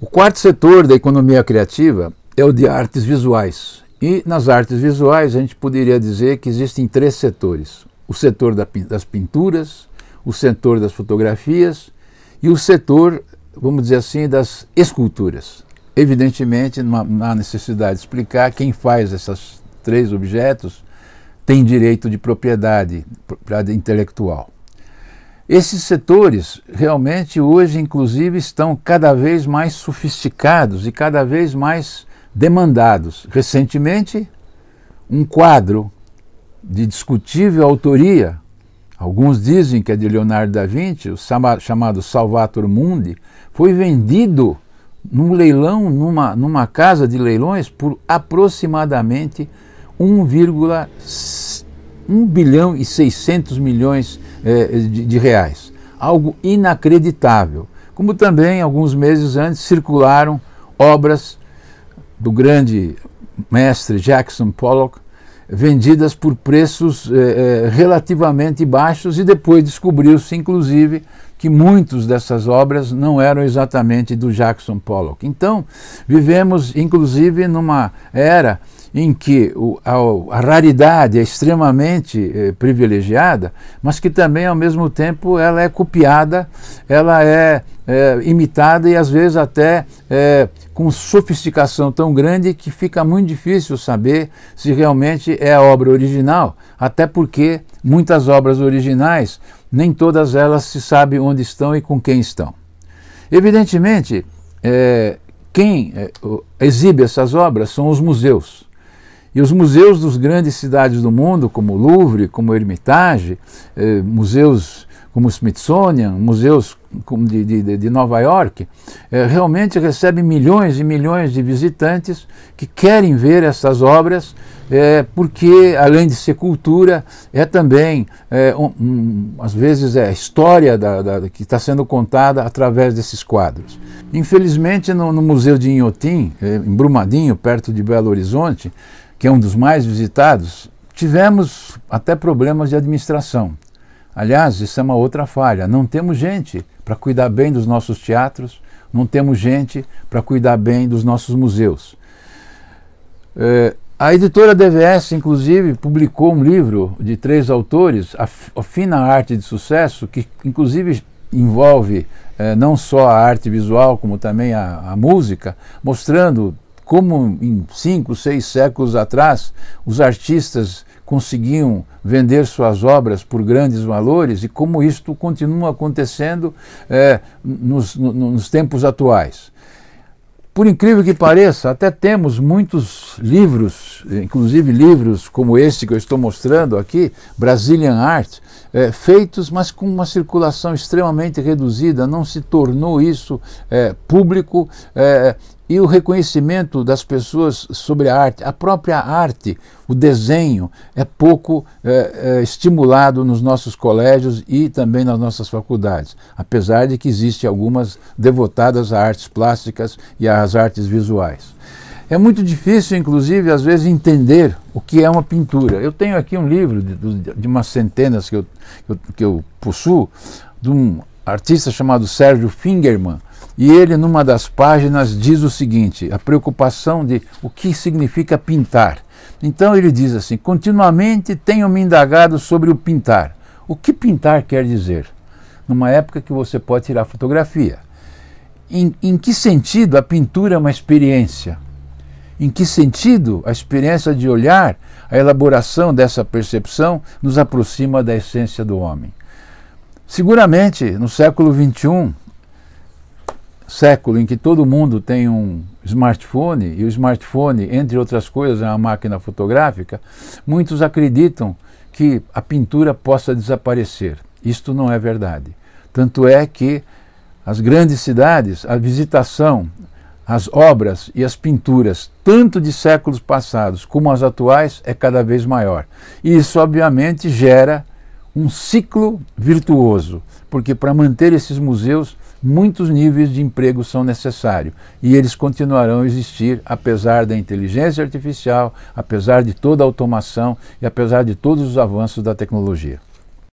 O quarto setor da economia criativa é o de artes visuais. E nas artes visuais a gente poderia dizer que existem três setores. O setor das pinturas, o setor das fotografias e o setor, vamos dizer assim, das esculturas. Evidentemente, não há necessidade de explicar, quem faz esses três objetos tem direito de propriedade intelectual. Esses setores realmente hoje, inclusive, estão cada vez mais sofisticados e cada vez mais demandados. Recentemente, um quadro de discutível autoria, alguns dizem que é de Leonardo da Vinci, o chamado Salvator Mundi, foi vendido num leilão, numa casa de leilões, por aproximadamente 1 bilhão e 600 milhões de reais. Algo inacreditável. Como também, alguns meses antes, circularam obras do grande mestre Jackson Pollock, vendidas por preços relativamente baixos, e depois descobriu-se, inclusive, que muitas dessas obras não eram exatamente do Jackson Pollock. Então, vivemos, inclusive, numa era em que a raridade é extremamente privilegiada, mas que também, ao mesmo tempo, ela é copiada, ela é imitada e, às vezes, até com sofisticação tão grande que fica muito difícil saber se realmente é a obra original, até porque muitas obras originais, nem todas elas se sabe onde estão e com quem estão. Evidentemente, quem exibe essas obras são os museus. E os museus das grandes cidades do mundo, como o Louvre, como o Hermitage, museus como o Smithsonian, museus como de Nova York, realmente recebem milhões e milhões de visitantes que querem ver essas obras, porque, além de ser cultura, é também, às vezes, a história que está sendo contada através desses quadros. Infelizmente, no Museu de Inhotim, em Brumadinho, perto de Belo Horizonte, que é um dos mais visitados, tivemos até problemas de administração. Aliás, isso é uma outra falha. Não temos gente para cuidar bem dos nossos teatros, não temos gente para cuidar bem dos nossos museus. A editora DVS, inclusive, publicou um livro de 3 autores, A Fina Arte de Sucesso, que inclusive envolve não só a arte visual, como também a música, mostrando como em 5, 6 séculos atrás os artistas conseguiam vender suas obras por grandes valores e como isto continua acontecendo nos tempos atuais. Por incrível que pareça, até temos muitos livros, inclusive livros como este que eu estou mostrando aqui, Brazilian Art, feitos, mas com uma circulação extremamente reduzida, não se tornou isso público, e o reconhecimento das pessoas sobre a arte, a própria arte, o desenho, é pouco estimulado nos nossos colégios e também nas nossas faculdades, apesar de que existem algumas devotadas a artes plásticas e às artes visuais. É muito difícil, inclusive, às vezes, entender o que é uma pintura. Eu tenho aqui um livro de umas centenas que eu possuo, de um artista chamado Sérgio Fingerman, e ele, numa das páginas, diz o seguinte, a preocupação de o que significa pintar. Então ele diz assim: continuamente tenho me indagado sobre o pintar. O que pintar quer dizer? Numa época que você pode tirar fotografia. Em que sentido a pintura é uma experiência? Em que sentido a experiência de olhar, a elaboração dessa percepção nos aproxima da essência do homem? Seguramente, no século XXI, século em que todo mundo tem um smartphone, e o smartphone, entre outras coisas, é uma máquina fotográfica, muitos acreditam que a pintura possa desaparecer. Isto não é verdade. Tanto é que as grandes cidades, a visitação, as obras e as pinturas, tanto de séculos passados como as atuais, é cada vez maior. E isso, obviamente, gera um ciclo virtuoso, porque para manter esses museus, muitos níveis de emprego são necessários, e eles continuarão a existir apesar da inteligência artificial, apesar de toda a automação e apesar de todos os avanços da tecnologia.